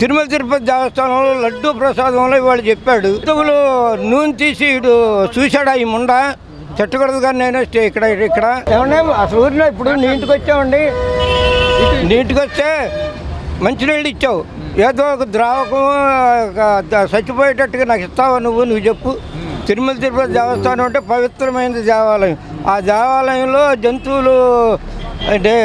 తిరుమల తిరుపతి దేవస్థానంలో లడ్డూ ప్రసాదంలో ఇవాళ చెప్పాడు. హిందువులు నూనె తీసి ఇడు చూశాడా ఈ ముండ చెట్టకూడదు కానీ నేను ఇక్కడ ఏమన్నా అసలు ఊరిలో ఇప్పుడు నీ ఇంటికి వచ్చామండి. నీ ఇంటికి వస్తే మంచినీళ్ళు ఇచ్చావు, ఏదో ఒక ద్రావకం చచ్చిపోయేటట్టుగా నాకు ఇస్తావా నువ్వు చెప్పు. తిరుమల తిరుపతి దేవస్థానం అంటే పవిత్రమైన దేవాలయం. ఆ దేవాలయంలో జంతువులు అంటే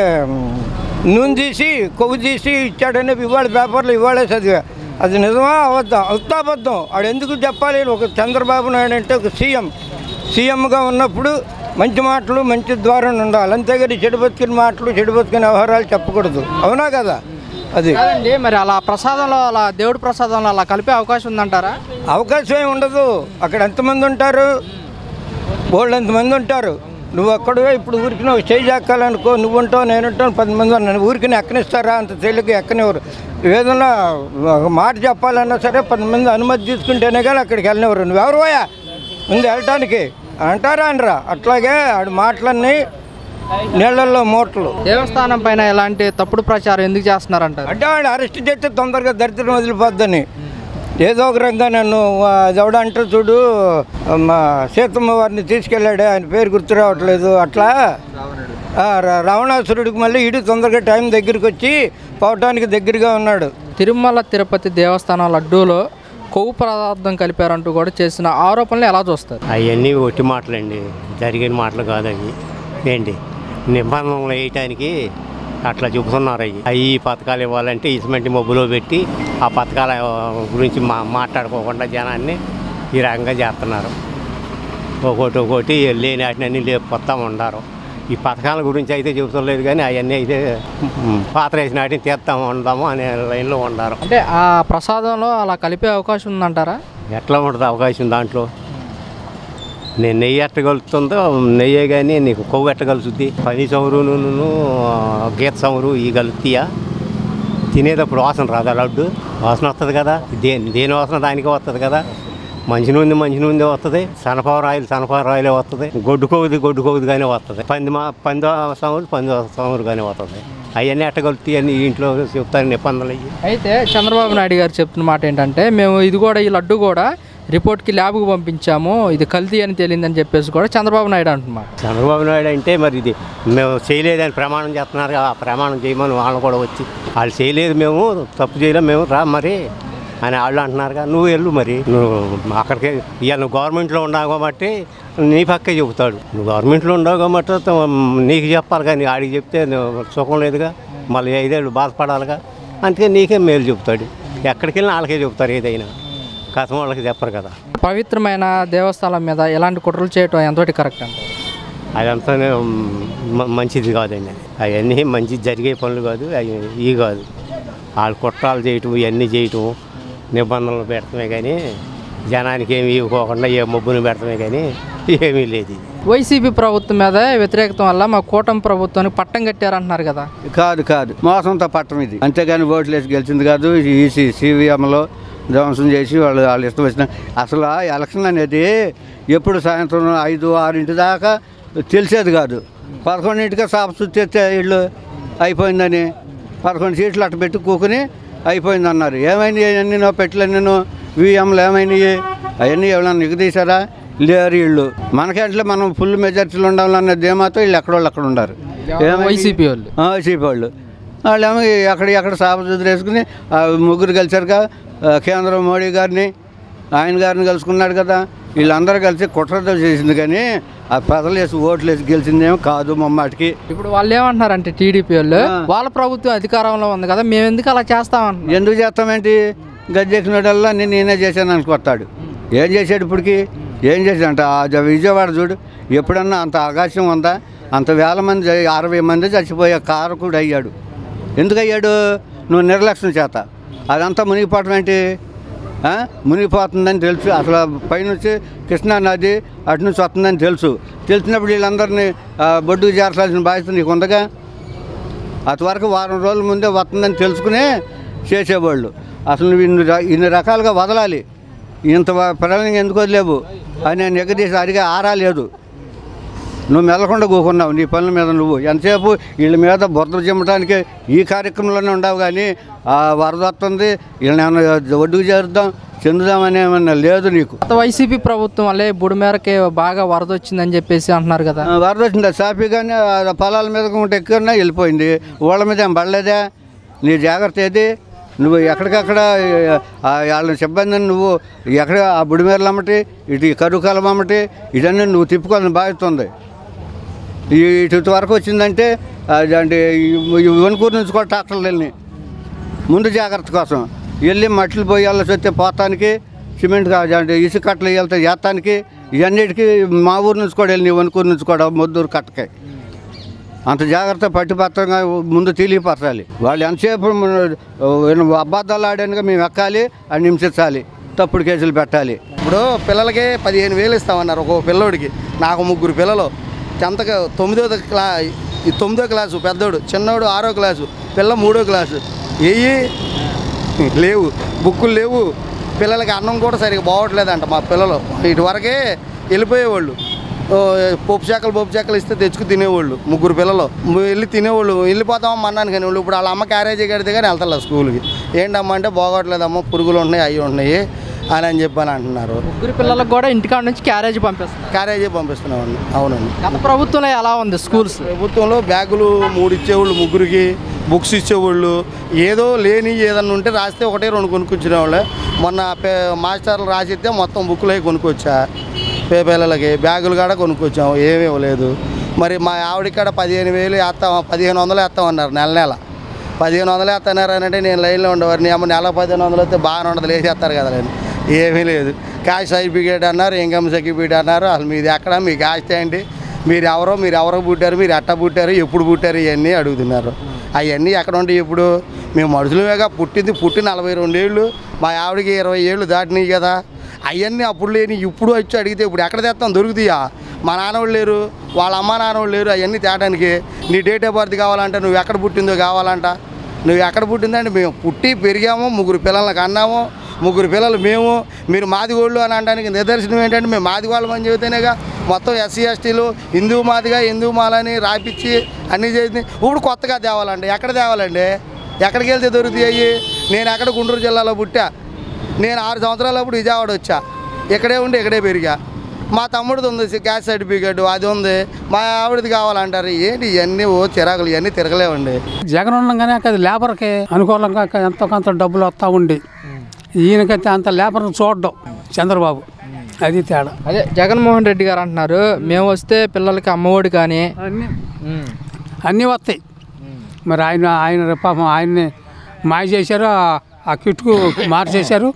నూనె తీసి కొవ్వు తీసి ఇచ్చాడని ఇవాళ పేపర్లో ఇవాళే చదివా. అది నిజమా అబద్ధం ఆడు ఎందుకు చెప్పాలి? ఒక చంద్రబాబు నాయుడు అంటే ఒక సీఎంగా ఉన్నప్పుడు మంచి మాటలు మంచి ద్వారం ఉండాలి, అంతేగాని చెడు బతికిన మాటలు చెడు బతికిన వ్యవహారాలు చెప్పకూడదు. అవునా కదా? అది మరి అలా ప్రసాదంలో అలా దేవుడి ప్రసాదంలో అలా కలిపే అవకాశం ఉందంటారా? అవకాశం ఏమి ఉండదు. అక్కడ ఎంతమంది ఉంటారు? బోళ్ళు ఎంతమంది ఉంటారు. నువ్వు అక్కడే ఇప్పుడు ఊరికి నువ్వు స్టేజ్ ఎక్కాలనుకో, నువ్వు ఉంటావు నేను ఉంటాను 10 మంది ఉన్నాను. ఊరికి ఎక్కనిస్తారా? అంత తేలిక ఎక్కనివ్వరు. ఏదన్నా ఒక మాట చెప్పాలన్నా సరే 10 మంది అనుమతి తీసుకుంటేనే కానీ అక్కడికి వెళ్ళనివ్వరు. నువ్వెవరు పోయా ముందు వెళ్ళటానికి అంటారా అనరా? అట్లాగే ఆడు మాటలన్నీ నీళ్లలో మూటలు. దేవస్థానం పైన ఎలాంటి తప్పుడు ప్రచారం ఎందుకు చేస్తున్నారంటారు? అంటే వాడు అరెస్ట్ చేస్తే తొందరగా దరిద్రం వదిలిపోద్దని ఏదో ఒక రంగా నన్ను ఎవడ అంటే చూడు మా సీతమ్మ వారిని తీసుకెళ్ళాడు, ఆయన పేరు గుర్తు రావట్లేదు. అట్లా రావణాసురుడికి మళ్ళీ ఇడు తొందరగా టైం దగ్గరికి వచ్చి పోవటానికి దగ్గరగా ఉన్నాడు. తిరుమల తిరుపతి దేవస్థానం లడ్డూలో కొవ్వు పదార్థం కలిపారంటూ కూడా చేసిన ఆరోపణలు ఎలా చూస్తారు? అవన్నీ ఒట్టి మాటలండి, జరిగిన మాటలు కాదు అవి. ఏంటి నిబంధనలు వేయటానికి అట్లా చెబుతున్నారు. అవి పథకాలు ఇవ్వాలంటే ఇసుమంటి మబ్బులో పెట్టి ఆ పథకాల గురించి మాట్లాడుకోకుండా జనాన్ని ఈ రకంగా చేస్తున్నారు. ఒకటి లేని వాటిని లేపుకొస్తా ఉండారు. ఈ పథకాల గురించి అయితే చెబుతలేదు కానీ అవన్నీ అయితే పాత్ర వేసిన వాటిని తీస్తాము ఉందాము అనే లైన్లో ఉండారు. అంటే ఆ ప్రసాదంలో అలా కలిపే అవకాశం ఉందంటారా? ఎట్లా ఉంటుంది అవకాశం దాంట్లో? నేను నెయ్యి ఎట్టగలుగుతుందో నెయ్యే కానీ నీకు కొవ్వు ఎట్టగలుగుతుంది. పని చమురును గీత చమురు ఈ కలుగుతాయా? తినేటప్పుడు వాసన రాదా? లడ్డు వాసన వస్తుంది కదా, దేని వాసన దానికే వస్తుంది కదా. మంచి నూనె వస్తుంది, సన్ఫ్లవర్ ఆయిలే వస్తుంది, గొడ్డు కొవ్వుది కానీ వస్తుంది, పంది చమురు కానీ వస్తుంది. అవన్నీ ఎట్టగలుగుతాయి అని ఇంట్లో చెప్తారు నిబంధనలు. అయితే చంద్రబాబు నాయుడు గారు చెప్తున్న మాట ఏంటంటే, మేము ఇది కూడా ఈ లడ్డు కూడా రిపోర్ట్కి ల్యాబ్కి పంపించాము, ఇది కల్తీ అని తేలిందని చెప్పేసి కూడా చంద్రబాబు నాయుడు అంటున్నారు. చంద్రబాబు నాయుడు అంటే మరి ఇది మేము చేయలేదని ప్రమాణం చేస్తున్నారు. ఆ ప్రమాణం చేయమని వాళ్ళు కూడా వచ్చి వాళ్ళు చేయలేదు, మేము తప్పు చేయలేము, మేము రా మరి అని వాళ్ళు అంటున్నారుగా. నువ్వు వెళ్ళు మరి, నువ్వు అక్కడికి ఇవాళ నువ్వు గవర్నమెంట్లో ఉన్నావు కాబట్టి నీ పక్కే చెబుతాడు. నువ్వు గవర్నమెంట్లో ఉండవు కాబట్టి నీకు చెప్పాలి కానీ ఆడికి చెప్తే సుఖం లేదుగా, మళ్ళీ 5 ఏళ్ళు బాధపడాలిగా. అందుకే నీకే మేలు చెబుతాడు. ఎక్కడికి వెళ్ళినా వాళ్ళకే చెబుతారు, ఏదైనా కథం వాళ్ళకి చెప్పరు కదా. పవిత్రమైన దేవస్థానం మీద ఎలాంటి కుట్రలు చేయటం ఎంతటి కరెక్ట్ అంటారు? అదంతా మంచిది కాదండి. అవన్నీ మంచి జరిగే పనులు కాదు, అవి ఇవి కాదు. వాళ్ళు కుట్రాలు చేయటం ఇవన్నీ చేయటం నిబంధనలు పెడతామే కానీ జనానికి ఏమి ఇవ్వకోకుండా ఏ మబ్బును పెడతామే కానీ ఏమీ లేదు. వైసీపీ ప్రభుత్వం మీద వ్యతిరేకత వల్ల మా కూటమి ప్రభుత్వానికి పట్టం కట్టారంటున్నారు కదా. కాదు మోసంతో పట్టం ఇది, అంతేగాని ఓట్లు వేసి గెలిచింది కాదు. ఈ CVMలో ధ్వంసం చేసి వాళ్ళు ఇష్టం వచ్చిన. అసలు ఎలక్షన్ అనేది ఎప్పుడు సాయంత్రం 5-6 దాకా తెలిసేది కాదు. 11 సాప చుట్టేస్తే వీళ్ళు అయిపోయిందని 11 సీట్లు అట్ట పెట్టి కూకుని అయిపోయింది అన్నారు. ఏమైంది? అవన్నీ పెట్టలేను VMలు ఏమైనాయి? అవన్నీ ఎవరైనా నిగదీశారా? లేరు. వీళ్ళు మనకంటే మనం ఫుల్ మెజార్టీలు ఉండాలన్న ధీమాతో వీళ్ళు ఎక్కడోళ్ళు ఉన్నారు. వైసీపీ వాళ్ళు వాళ్ళేమో ఎక్కడ సాప చుదురేసుకుని ముగ్గురు కలిసారుగా. కేంద్ర మోడీ గారిని ఆయన గారిని కలుసుకున్నాడు కదా. వీళ్ళందరూ కలిసి కుట్రతో చేసింది కానీ ఆ ప్రజలు వేసి ఓట్లు వేసి గెలిచిందేమో కాదు మమ్మాటికి. ఇప్పుడు వాళ్ళు ఏమంటున్నారంటే టీడీపీ వాళ్ళ ప్రభుత్వం అధికారంలో ఉంది కదా, మేము ఎందుకు అలా చేస్తామంటున్నాం. ఎందుకు చేస్తామేంటి? గద్దెక్కినోడల్లా నేనే చేశాను అనుకొస్తాడు. ఏం చేశాడు ఇప్పటికి? ఏం చేశాడంట? విజయవాడ చూడు, ఎప్పుడన్నా అంత ఆకాశం ఉందా? అంత వేల మంది 60 మంది చచ్చిపోయే కారకుడు అయ్యాడు. ఎందుకు అయ్యాడు? నువ్వు నిర్లక్ష్యం చేత. అదంతా మునిగిపోవటం ఏంటి? మునిగిపోతుందని తెలుసు. అసలు పైనుంచి కృష్ణా నది అటు నుంచి వస్తుందని తెలిసినప్పుడు వీళ్ళందరినీ బొడ్డుకు చేర్చాల్సిన బాధ్యత నీకు ఉందగా. అంతవరకు వారం రోజుల ముందే వస్తుందని తెలుసుకునే చేసేవాళ్ళు. అసలు నువ్వు ఇన్ని రకాలుగా వదలాలి, ఇంత ప్రళయం ఎందుకు వదిలేవు అని నేను ఎగదీసి అడిగే ఆరాలేదు. నువ్వు మెల్లకుండా కూకున్నావు నీ పనుల మీద. నువ్వు ఎంతసేపు వీళ్ళ మీద బురద చిమ్మటానికి ఈ కార్యక్రమంలోనే ఉండవు కానీ వరద వస్తుంది వీళ్ళని ఒడ్డుకు చేరుద్దాం చెందుదామని ఏమన్నా లేదు నీకు. గత వైసీపీ ప్రభుత్వం వల్లే బుడిమేరకి బాగా వరద వచ్చిందని చెప్పేసి అంటున్నారు కదా. వరద వచ్చింది సాఫీగానే పొలాల మీద ఉంటే ఎక్కువనే వెళ్ళిపోయింది. వాళ్ళ మీద ఏం పడలేదా? నీ జాగ్రత్త ఏది? నువ్వు ఎక్కడికక్కడ వాళ్ళ సిబ్బందిని నువ్వు ఎక్కడ ఆ బుడిమేరలు అమ్మటి ఇటు కరుకాలం అమ్మటి ఇదన్నీ నువ్వు తిప్పుకోవాలని బాధ్యత ఉంది. ఇటు వరకు వచ్చిందంటే అంటే వణుకూరు నుంచి కూడా ట్రాక్టర్లు వెళ్ళి ముందు జాగ్రత్త కోసం వెళ్ళి మట్లు పోయి వెళ్ళసి వస్తే పోతానికి సిమెంట్ అంటే ఇసుక కట్టలు వెళ్తే చేస్తానికి ఇవన్నిటికీ మా ఊరు నుంచి కూడా వెళ్ళి వణుకూరు నుంచి కూడా మొద్దూరు కట్టకాయ అంత జాగ్రత్త పట్టుపత్రంగా ముందు తెలియపరచాలి. వాళ్ళు ఎంతసేపు అబద్ధాలు ఆడానుగా మేము ఎక్కాలి అని హింసించాలి, తప్పుడు కేసులు పెట్టాలి. ఇప్పుడు పిల్లలకి 15,000 ఇస్తామన్నారు ఒక పిల్లోడికి. నాకు 3 పిల్లలు. 9వ క్లాసు పెద్దోడు, చిన్నోడు 6వ క్లాసు, పిల్ల 3వ క్లాసు. లేవు బుక్కులు లేవు. పిల్లలకి అన్నం కూడా సరిగ్గా బాగోట్లేదంట. మా పిల్లలు ఇటువరకే వెళ్ళిపోయేవాళ్ళు. పప్పు చెక్కలు ఇస్తే తెచ్చుకు తినేవాళ్ళు. 3 పిల్లలు వెళ్ళి తినేవాళ్ళు. వెళ్ళిపోతామమ్మా అన్నాను కానీ వాళ్ళు ఇప్పుడు వాళ్ళ అమ్మ క్యారేజీ కడితే కానీ వెళ్తారు స్కూల్కి. ఏంటమ్మా అంటే బాగోట్లేదమ్మా, పురుగులు ఉన్నాయి అవి ఉన్నాయి అని చెప్పని అంటున్నారు. 3 పిల్లలకు కూడా ఇంటికాడ నుంచి క్యారేజీ పంపిస్తున్నామండి. అవునండి. గత ప్రభుత్వంలో ఎలా ఉంది స్కూల్స్? ప్రభుత్వంలో బ్యాగులు 3 ఇచ్చేవాళ్ళు, 3కి బుక్స్ ఇచ్చేవాళ్ళు. ఏదో లేని ఏదన్నా ఉంటే రాస్తే 1-2 కొనుక్కొచ్చినేవాళ్ళే. మొన్న మాస్టర్లు రాసిస్తే మొత్తం బుక్కులు అవి కొనుక్కొచ్చా. పిల్లలకి బ్యాగులు కూడా కొనుక్కొచ్చాము, ఏమీ ఇవ్వలేదు. మరి మా ఆవిడకాడ 15,000 వేస్తాం, 1,500 వేస్తామన్నారు. నెల 1,500 వేస్తున్నారు అని అంటే నేను లైన్లో ఉండేవారు. నీ అమ్మ నెల 1,500 వస్తే బాగానే ఉండదు, వేసేస్తారు కదా. నేను ఏమీ లేదు. క్యాష్ సర్టిఫికేట్ అన్నారు, ఇన్కమ్ సర్టిఫికేట్ అన్నారు. అసలు మీది ఎక్కడ, మీకు ఆస్తి ఏంటి, మీరు ఎవరో పుట్టారు, మీరు ఎట్ట పుట్టారు, ఎప్పుడు పుట్టారు, ఇవన్నీ అడుగుతున్నారు. అవన్నీ ఎక్కడ ఉంటాయి? ఇప్పుడు మేము మనుషులమేగా, పుట్టి 42 ఏళ్ళు. మా ఆవిడకి 20 ఏళ్ళు దాటినాయి కదా. అవన్నీ అప్పుడు లేని ఇప్పుడు వచ్చి అడిగితే ఇప్పుడు ఎక్కడ తెస్తాం? దొరుకుతాయా? మా నాన్నవాళ్ళు లేరు, వాళ్ళ అమ్మ నాన్నవాళ్ళు లేరు. అవన్నీ తేటానికి నీ డేట్ ఆఫ్ బర్త్ కావాలంట, నువ్వు ఎక్కడ పుట్టిందో కావాలంట. నువ్వు ఎక్కడ పుట్టిందంటే మేము పుట్టి పెరిగాము, 3 పిల్లలకు అన్నాము, 3 పిల్లలు మేము. మీరు మాదిగోళ్ళు అని అనడానికి నిదర్శనం ఏంటంటే మేము మాదిగోళ్ళం అని చెబితేనేగా మొత్తం SC STలు హిందూ మాలని రాపిచ్చి అన్నీ చేసి ఇప్పుడు కొత్తగా తేవాలండి. ఎక్కడ తేవాలండి? ఎక్కడికి వెళ్తే దొరుకుతాయి? నేను ఎక్కడ గుంటూరు జిల్లాలో పుట్టా. నేను 6 సంవత్సరాలప్పుడు విజయవాడ వచ్చా. ఇక్కడే ఉండి ఇక్కడే పెరిగా. మా తమ్ముడిది ఉంది క్యాస్ట్ సర్టిఫికేట్, అది ఉంది. మా ఆవిడది కావాలంటారు. ఏంటి ఇవన్నీ చిరాకులు, ఇవన్నీ తిరగలేవండి. జగన్ ఉండగానే అది లేబర్కి అనుకూలంగా ఎంతో కొంత డబ్బులు వస్తూ ఉండి, ఈయనకైతే అంత లేబర్ని చూడడం చంద్రబాబు, అది తేడా. అదే జగన్మోహన్ రెడ్డి గారు అంటున్నారు, మేము వస్తే పిల్లలకి అమ్మఒడి కానీ అన్నీ వస్తాయి. మరి ఆయన పాపం ఆయన్ని మాయ చేశారు, ఆ కిటుకు మార్చేశారు,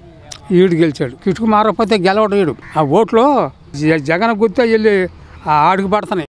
ఈడు గెలిచాడు. కిటుకు మారకపోతే గెలవడం ఈడు. ఆ ఓట్లు జగన్ గుర్తే వెళ్ళి ఆడికి పడుతున్నాయి.